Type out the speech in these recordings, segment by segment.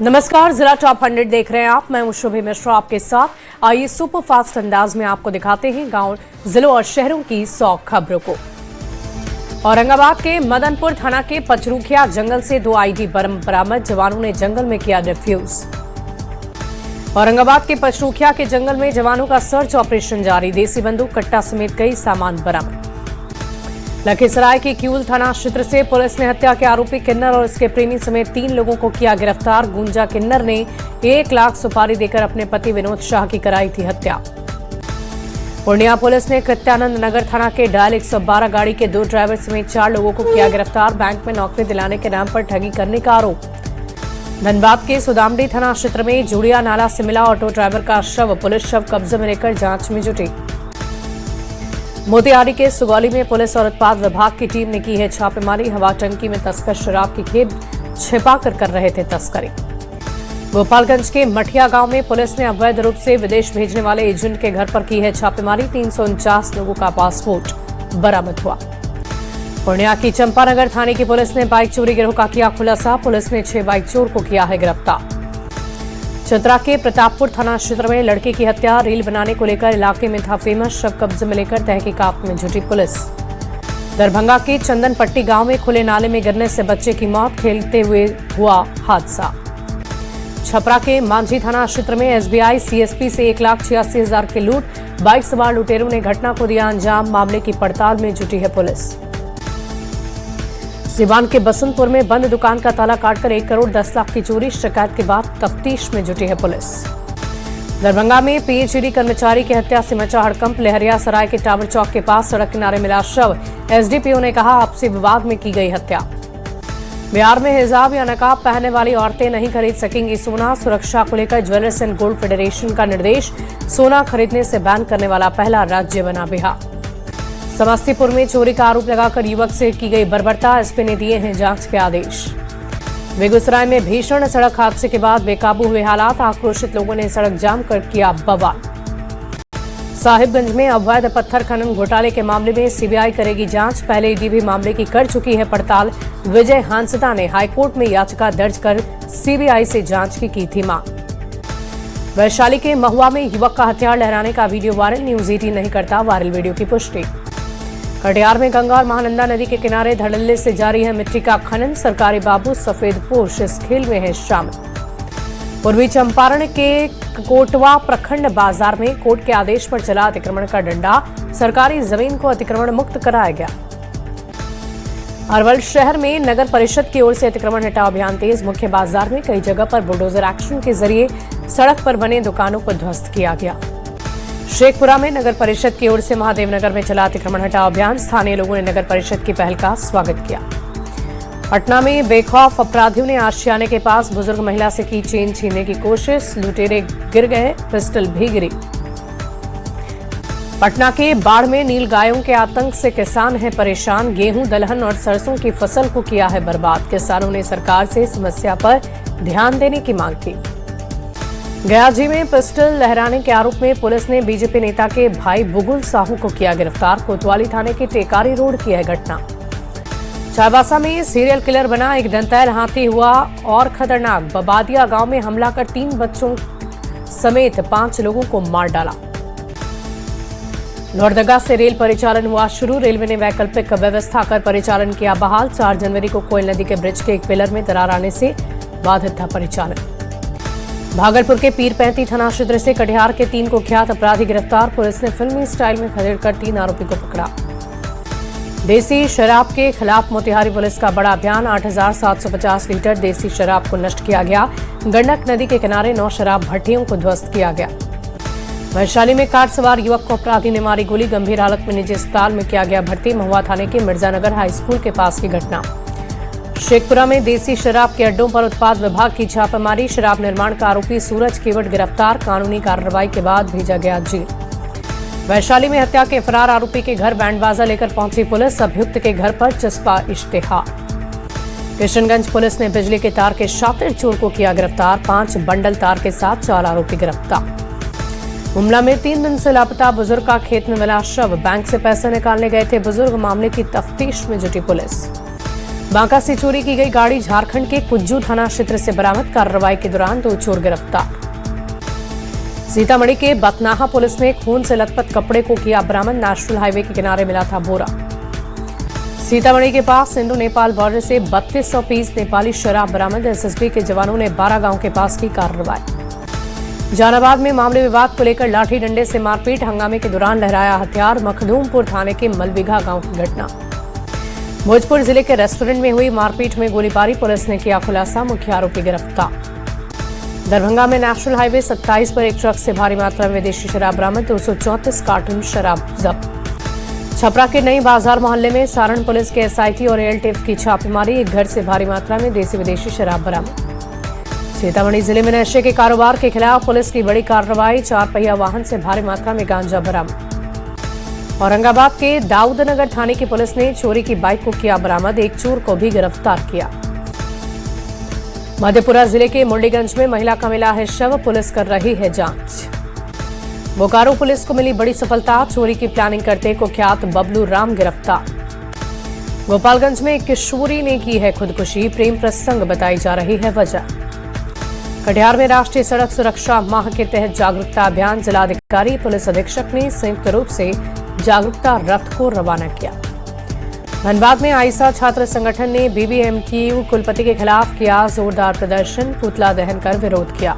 नमस्कार, जिला टॉप 100 देख रहे हैं आप। मैं हूं शुभी मिश्रा आपके साथ। आइए सुपर फास्ट अंदाज में आपको दिखाते हैं गांव, जिलों और शहरों की 100 खबरों को। औरंगाबाद के मदनपुर थाना के पचरूखिया जंगल से 2 आईडी बरामद, जवानों ने जंगल में किया डिफ्यूज। औरंगाबाद के पचरूखिया के जंगल में जवानों का सर्च ऑपरेशन जारी, देसी बंदूक कट्टा समेत कई सामान बरामद। लखीसराय के क्यूल थाना क्षेत्र से पुलिस ने हत्या के आरोपी किन्नर और उसके प्रेमी समेत 3 लोगों को किया गिरफ्तार। गुंजा किन्नर ने 1 लाख सुपारी देकर अपने पति विनोद शाह की कराई थी हत्या। पूर्णिया पुलिस ने कृत्यानंद नगर थाना के डायल 112 गाड़ी के 2 ड्राइवर समेत 4 लोगों को किया गिरफ्तार। बैंक में नौकरी दिलाने के नाम पर ठगी करने का आरोप। धनबाद के सुदामडी थाना क्षेत्र में जुड़िया नाला से मिला ऑटो ड्राइवर का शव, पुलिस शव कब्जे में लेकर जांच में जुटी। मोतिहारी के सुगौली में पुलिस और उत्पाद विभाग की टीम ने की है छापेमारी, हवा टंकी में तस्कर शराब की खेप छिपा कर रहे थे तस्करी। गोपालगंज के मठिया गांव में पुलिस ने अवैध रूप से विदेश भेजने वाले एजेंट के घर पर की है छापेमारी, 349 लोगों का पासपोर्ट बरामद हुआ। पूर्णिया की चंपानगर थाने की पुलिस ने बाइक चोरी गिरोह का किया खुलासा, पुलिस ने 6 बाइक चोर को किया है गिरफ्तार। चतरा के प्रतापपुर थाना क्षेत्र में लड़के की हत्या, रील बनाने को लेकर इलाके में था फेमस, शव कब्जे में लेकर तहकीकात में जुटी पुलिस। दरभंगा के चंदनपट्टी गांव में खुले नाले में गिरने से बच्चे की मौत, खेलते हुए हुआ हादसा। छपरा के मांझी थाना क्षेत्र में एसबीआई सीएसपी से 1,86,000 की लूट, बाइक सवार लुटेरों ने घटना को दिया अंजाम, मामले की पड़ताल में जुटी है पुलिस। सिवान के बसंतपुर में बंद दुकान का ताला काटकर 1 करोड़ 10 लाख की चोरी, शिकायत के बाद तफ्तीश में जुटी है पुलिस। दरभंगा में पीएचईडी कर्मचारी की हत्या से मचा हड़कंप, लहरिया सराय के टावर चौक के पास सड़क किनारे मिला शव, एसडीपीओ ने कहा आपसी विवाद में की गई हत्या। बिहार में हिजाब या नकाब पहनने वाली औरतें नहीं खरीद सकेंगी सोना, सुरक्षा को लेकर ज्वेलर्स एंड गोल्ड फेडरेशन का निर्देश, सोना खरीदने से बैन करने वाला पहला राज्य बना बिहार। समस्तीपुर में चोरी का आरोप लगाकर युवक से की गई बर्बरता, एसपी ने दिए हैं जांच के आदेश। बेगूसराय में भीषण सड़क हादसे के बाद बेकाबू हुए हालात, आक्रोशित लोगों ने सड़क जाम कर किया बवाल। साहिबगंज में अवैध पत्थर खनन घोटाले के मामले में सीबीआई करेगी जांच, पहले ईडी भी मामले की कर चुकी है पड़ताल। विजय हांसदा ने हाईकोर्ट में याचिका दर्ज कर सीबीआई से जांच की थी मांग। वैशाली के महुआ में युवक का हथियार लहराने का वीडियो वायरल, न्यूज 18 नहीं करता वायरल वीडियो की पुष्टि। कटिहार में गंगा और महानंदा नदी के किनारे धड़ल्ले से जारी है मिट्टी का खनन, सरकारी बाबू सफेदपोश इस खेल में है शामिल। पूर्वी चंपारण के कोटवा प्रखंड बाजार में कोर्ट के आदेश पर चला अतिक्रमण का डंडा, सरकारी जमीन को अतिक्रमण मुक्त कराया गया। अरवल शहर में नगर परिषद की ओर से अतिक्रमण हटाओ अभियान तेज, मुख्य बाजार में कई जगह पर बुलडोजर एक्शन के जरिए सड़क पर बने दुकानों को ध्वस्त किया गया। शेखपुरा में नगर परिषद की ओर से महादेवनगर में चला अतिक्रमण हटाओ अभियान, स्थानीय लोगों ने नगर परिषद की पहल का स्वागत किया। पटना में बेखौफ अपराधियों ने आशियाने के पास बुजुर्ग महिला से की चेन छीनने की कोशिश, लुटेरे गिर गए, पिस्टल भी गिरी। पटना के बाढ़ में नील गायों के आतंक से किसान हैं परेशान, गेहूं, दलहन और सरसों की फसल को किया है बर्बाद, किसानों ने सरकार से समस्या पर ध्यान देने की मांग की। गयाजी में पिस्टल लहराने के आरोप में पुलिस ने बीजेपी नेता के भाई बुगुल साहू को किया गिरफ्तार, कोतवाली थाने के टेकारी रोड की है घटना। चाईबासा में सीरियल किलर बना एक दंतैल हाथी हुआ और खतरनाक, बबादिया गांव में हमला कर 3 बच्चों समेत 5 लोगों को मार डाला। लोहरदगा से रेल परिचालन हुआ शुरू, रेलवे ने वैकल्पिक व्यवस्था कर परिचालन किया बहाल। 4 जनवरी को कोयल नदी के ब्रिज के एक पिलर में दरार आने से बाधित था परिचालन। भागलपुर के पीरपैंती थाना क्षेत्र से कटिहार के 3 कुख्यात अपराधी गिरफ्तार, पुलिस ने फिल्मी स्टाइल में खदेड़कर 3 आरोपी को पकड़ा। देसी शराब के खिलाफ मोतिहारी पुलिस का बड़ा अभियान, 8,750 लीटर देसी शराब को नष्ट किया गया। गंडक नदी के किनारे 9 शराब भट्टियों को ध्वस्त किया गया। वैशाली में कार सवार युवक को अपराधी ने मारी गोली, गंभीर हालत में निजी अस्पताल में किया गया भर्ती। महुआ थाने के मिर्जानगर हाई स्कूल के पास की घटना। शेखपुरा में देसी शराब के अड्डों पर उत्पाद विभाग की छापेमारी, शराब निर्माण का आरोपी सूरज केवट गिरफ्तार, कानूनी कार्रवाई के बाद भेजा गया जेल। वैशाली में हत्या के फरार आरोपी के घर बैंड बाजा लेकर पहुंची पुलिस, अभियुक्त के घर पर चस्पा इश्तेहार। किशनगंज पुलिस ने बिजली के तार के शातिर चोर को किया गिरफ्तार, 5 बंडल तार के साथ 4 आरोपी गिरफ्तार। गुमला में 3 दिन से लापता बुजुर्ग का खेत में मिला शव, बैंक से पैसे निकालने गए थे बुजुर्ग, मामले की तफ्तीश में जुटी पुलिस। बांका से चोरी की गई गाड़ी झारखंड के कुज्जू थाना क्षेत्र से बरामद। कार्रवाई के दौरान 2 चोर गिरफ्तार। सीतामढ़ी के बतनाहा पुलिस ने खून से लथपथ कपड़े को किया बरामद। नेशनल हाईवे के किनारे मिला था बोरा। सीतामढ़ी के पास इंडो नेपाल बॉर्डर से 3200 पीस नेपाली शराब बरामद। एसएसबी के जवानों ने 12 गांव के पास की कार्रवाई। जहानाबाद में मामले विवाद को लेकर लाठी डंडे से मारपीट। हंगामे के दौरान लहराया हथियार। मखदूमपुर थाने के मलबिघा गांव की घटना। भोजपुर जिले के रेस्टोरेंट में हुई मारपीट में गोलीबारी। पुलिस ने किया खुलासा। मुख्य आरोपी गिरफ्तार। दरभंगा में नेशनल हाईवे 27 पर एक ट्रक से भारी मात्रा में विदेशी शराब बरामद। 234 कार्टन शराब जब्त। छपरा के नई बाजार मोहल्ले में सारण पुलिस के एसआईटी और एएलटीएफ की छापेमारी। एक घर से भारी मात्रा में देसी विदेशी शराब बरामद। सीतामढ़ी जिले में नशे के कारोबार के खिलाफ पुलिस की बड़ी कार्रवाई। 4 पहिया वाहन से भारी मात्रा में गांजा बरामद। औरंगाबाद के दाऊदनगर थाने की पुलिस ने चोरी की बाइक को किया बरामद। एक चोर को भी गिरफ्तार किया। मधेपुरा जिले के मुरलीगंज में महिला का मिला है शव। पुलिस कर रही है जांच। बोकारो पुलिस को मिली बड़ी सफलता। चोरी की प्लानिंग करते कुख्यात बबलू राम गिरफ्तार। गोपालगंज में एक किशोरी ने की है खुदकुशी। प्रेम प्रसंग बताई जा रही है वजह। कटिहार में राष्ट्रीय सड़क सुरक्षा माह के तहत जागरूकता अभियान। जिलाधिकारी पुलिस अधीक्षक ने संयुक्त रूप से जागरूकता रथ को रवाना किया। धनबाद में आईसा छात्र संगठन ने बीबीएमटीयू कुलपति के खिलाफ किया जोरदार प्रदर्शन। पुतला दहन कर विरोध किया।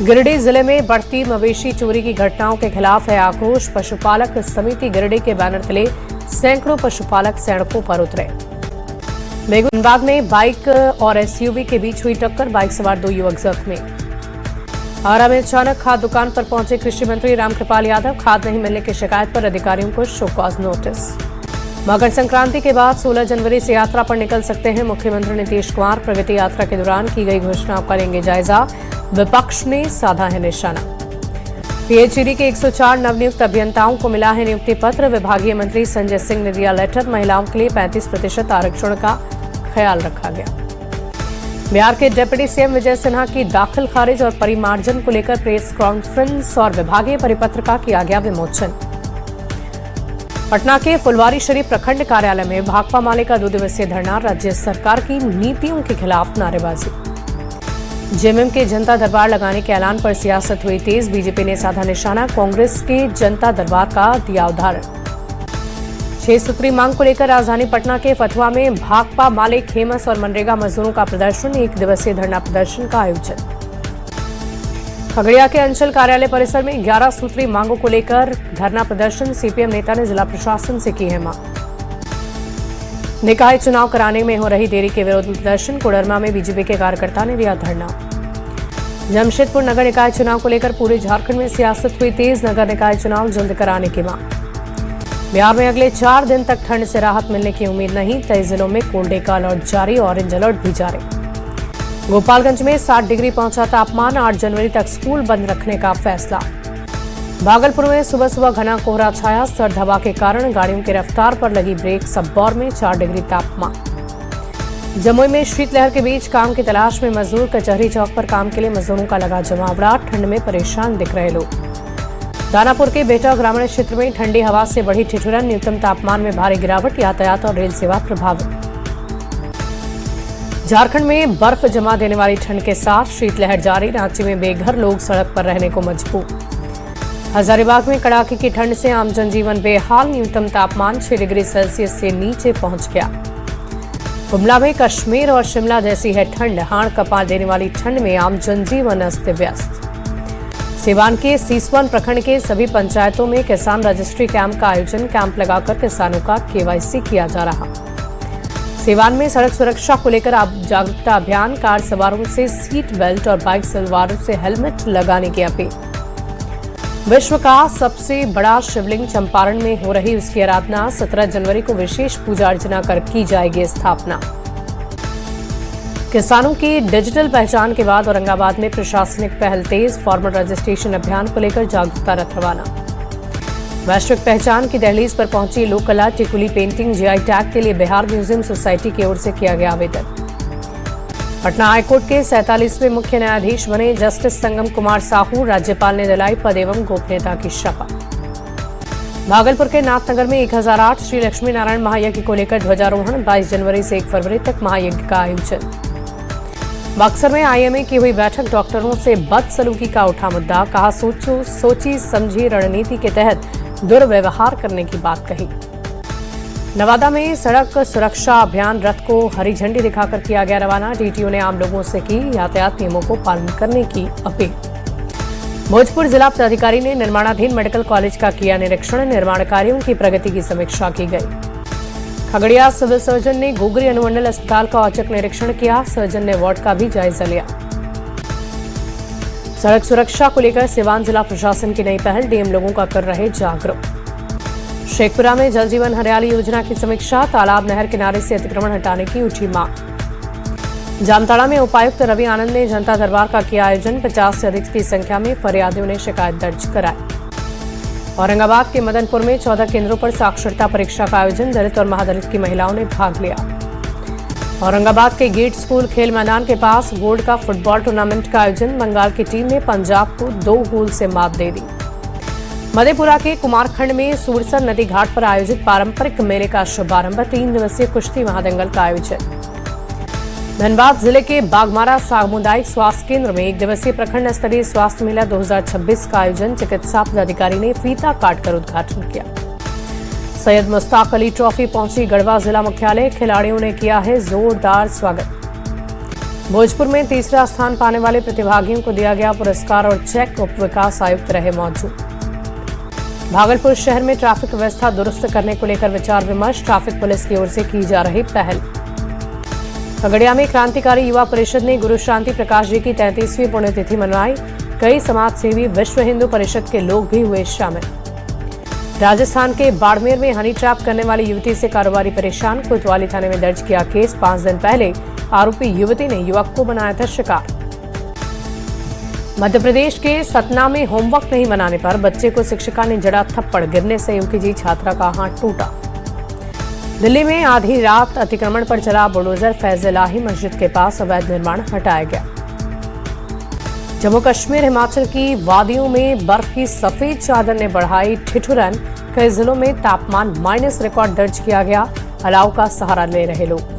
गिरिडीह जिले में बढ़ती मवेशी चोरी की घटनाओं के खिलाफ है आक्रोश। पशुपालक समिति गिरिडीह के बैनर तले सैकड़ों पशुपालक सड़कों पर उतरे। धनबाद में बाइक और एसयूवी के बीच हुई टक्कर। बाइक सवार 2 युवक जख्मी। आरा में अचानक खाद दुकान पर पहुंचे कृषि मंत्री रामकृपाल यादव। खाद नहीं मिलने की शिकायत पर अधिकारियों को show cause notice. Makar Sankranti के बाद 16 जनवरी से यात्रा पर निकल सकते हैं मुख्यमंत्री नीतीश कुमार। प्रगति यात्रा के दौरान की गई घोषणाओं का लेंगे जायजा। विपक्ष ने साधा है निशाना। पीएचईडी के 104 नवनियुक्त अभियंताओं को मिला है नियुक्ति पत्र। विभागीय मंत्री संजय सिंह ने दिया लेटर। महिलाओं के लिए 35% आरक्षण का ख्याल रखा गया। बिहार के डिप्टी सीएम विजय सिन्हा की दाखिल खारिज और परिमार्जन को लेकर प्रेस कॉन्फ्रेंस और विभागीय परिपत्र का किया गया विमोचन। पटना के फुलवारीशरीफ प्रखंड कार्यालय में भाकपा माले का 2 दिवसीय धरना। राज्य सरकार की नीतियों के खिलाफ नारेबाजी। जेएमएम के जनता दरबार लगाने के ऐलान पर सियासत हुई तेज। बीजेपी ने साधा निशाना। कांग्रेस के जनता दरबार का दिया उदाहरण। 6 सूत्री मांग को लेकर राजधानी पटना के फतुहा में भाकपा माले खेमस और मनरेगा मजदूरों का प्रदर्शन। 1 दिवसीय धरना प्रदर्शन का आयोजन। खगड़िया के अंचल कार्यालय परिसर में 11 सूत्री मांगों को लेकर धरना प्रदर्शन। सीपीएम नेता ने जिला प्रशासन से की है मांग। निकाय चुनाव कराने में हो रही देरी के विरोध में प्रदर्शन। कोडरमा में बीजेपी के कार्यकर्ता ने दिया धरना। जमशेदपुर नगर निकाय चुनाव को लेकर पूरे झारखंड में सियासत हुई तेज। नगर निकाय चुनाव जल्द कराने की मांग। बिहार में अगले 4 दिन तक ठंड से राहत मिलने की उम्मीद नहीं। कई जिलों में कोल्ड डे का अलर्ट जारी। ऑरेंज अलर्ट भी जारी। गोपालगंज में 60 डिग्री पहुंचा तापमान। 8 जनवरी तक स्कूल बंद रखने का फैसला। भागलपुर में सुबह सुबह घना कोहरा छाया। सर्द हवा के कारण गाड़ियों की रफ्तार पर लगी ब्रेक। सबौर में 4 डिग्री तापमान। जमुई में शीतलहर के बीच काम की तलाश में मजदूर। कचहरी चौक पर काम के लिए मजदूरों का लगा जमावड़ा। ठंड में परेशान दिख रहे लोग। दानापुर के बेटा ग्रामीण क्षेत्र में ठंडी हवा से बढ़ी ठिठुरन। न्यूनतम तापमान में भारी गिरावट। यातायात और रेल सेवा प्रभावित। झारखंड में बर्फ जमा देने वाली ठंड के साथ शीतलहर जारी। रांची में बेघर लोग सड़क पर रहने को मजबूर। हजारीबाग में कड़ाके की ठंड से आम जनजीवन बेहाल। न्यूनतम तापमान 6 डिग्री सेल्सियस से नीचे पहुंच गया। गुमला में कश्मीर और शिमला जैसी है ठंड। हाड़ कपा देने वाली ठंड में आम जनजीवन अस्त व्यस्त। सिवान के सीसवन प्रखंड के सभी पंचायतों में किसान रजिस्ट्री कैंप का आयोजन। कैंप लगाकर किसानों का केवाईसी किया जा रहा। सिवान में सड़क सुरक्षा को लेकर जागरूकता अभियान। कार सवारों से सीट बेल्ट और बाइक सवारों से हेलमेट लगाने की अपील। विश्व का सबसे बड़ा शिवलिंग चंपारण में हो रही उसकी आराधना। 17 जनवरी को विशेष पूजा अर्चना कर की जाएगी स्थापना। किसानों की डिजिटल पहचान के बाद औरंगाबाद में प्रशासनिक पहल तेज। फॉर्मल रजिस्ट्रेशन अभियान को लेकर जागरूकता रथ रवाना। वैश्विक पहचान की दहलीज पर पहुंची लोक कला टिकुली पेंटिंग। जीआई टैग के लिए बिहार म्यूजियम सोसाइटी की ओर से किया गया आवेदन। पटना हाईकोर्ट के 47वें मुख्य न्यायाधीश बने जस्टिस संगम कुमार साहू। राज्यपाल ने दिलाई पद एवं गोपनीयता की शपथ। भागलपुर के नाथनगर में 1008 श्री लक्ष्मी नारायण महायज्ञ को लेकर ध्वजारोहण, 22 जनवरी से 1 फरवरी तक महायज्ञ का आयोजन। बक्सर में आईएमए की हुई बैठक, डॉक्टरों से बदसलूकी का उठा मुद्दा, कहा सोची समझी रणनीति के तहत दुर्व्यवहार करने की बात कही। नवादा में सड़क सुरक्षा अभियान रथ को हरी झंडी दिखाकर किया गया रवाना, डीटीओ ने आम लोगों से की यातायात नियमों को पालन करने की अपील। भोजपुर जिला पदाधिकारी ने निर्माणाधीन मेडिकल कॉलेज का किया निरीक्षण, निर्माण कार्यों की प्रगति की समीक्षा की गई। खगड़िया सिविल सर्जन ने गोगरी अनुमंडल अस्पताल का औचक निरीक्षण किया, सर्जन ने वार्ड का भी जायजा लिया। सड़क सुरक्षा को लेकर सिवान जिला प्रशासन की नई पहल, डीएम लोगों का कर रहे जागरूक। शेखपुरा में जल जीवन हरियाली योजना की समीक्षा, तालाब नहर किनारे से अतिक्रमण हटाने की उठी मांग। जामताड़ा में उपायुक्त रवि आनंद ने जनता दरबार का किया आयोजन, 50 से अधिक की संख्या में फरियादियों ने शिकायत दर्ज कराई। औरंगाबाद के मदनपुर में 14 केंद्रों पर साक्षरता परीक्षा का आयोजन, दलित और महादलित की महिलाओं ने भाग लिया। औरंगाबाद के गेट स्कूल खेल मैदान के पास गोल्ड का फुटबॉल टूर्नामेंट का आयोजन, बंगाल की टीम ने पंजाब को 2 गोल से मात दे दी। मधेपुरा के कुमारखंड में सूरसर नदी घाट पर आयोजित पारंपरिक मेले का शुभारंभ, 3 दिवसीय कुश्ती महादंगल का आयोजन। धनबाद जिले के बागमारा सामुदायिक स्वास्थ्य केंद्र में 1 दिवसीय प्रखंड स्तरीय स्वास्थ्य मेला 2026 का आयोजन, चिकित्सा पदाधिकारी ने फीता काटकर उद्घाटन किया। सैयद मुश्ताक अली ट्रॉफी पहुंची गढ़वा जिला मुख्यालय, खिलाड़ियों ने किया है जोरदार स्वागत। भोजपुर में तीसरा स्थान पाने वाले प्रतिभागियों को दिया गया पुरस्कार और चेक, उप विकास आयुक्त रहे मौजूद। भागलपुर शहर में ट्रैफिक व्यवस्था दुरुस्त करने को लेकर विचार विमर्श, ट्रैफिक पुलिस की ओर से की जा रही पहल। खगड़िया में क्रांतिकारी युवा परिषद ने गुरु शांति प्रकाश जी की 33वीं पुण्यतिथि मनाई, कई समाज सेवी, विश्व हिंदू परिषद के लोग भी हुए शामिल। राजस्थान के बाड़मेर में हनी ट्रैप करने वाली युवती से कारोबारी परेशान, कोतवाली थाने में दर्ज किया केस, 5 दिन पहले आरोपी युवती ने युवक को बनाया था शिकार। मध्य प्रदेश के सतना में होमवर्क नहीं बनाने पर बच्चे को शिक्षिका ने जड़ा थप्पड़, गिरने से यूकेजी छात्रा का हाथ टूटा। दिल्ली में आधी रात अतिक्रमण पर चला बुलडोजर, फैजलाही मस्जिद के पास अवैध निर्माण हटाया गया। जम्मू कश्मीर हिमाचल की वादियों में बर्फ की सफेद चादर ने बढ़ाई ठिठुरन, कई जिलों में तापमान माइनस रिकॉर्ड दर्ज किया गया, अलाव का सहारा ले रहे लोग।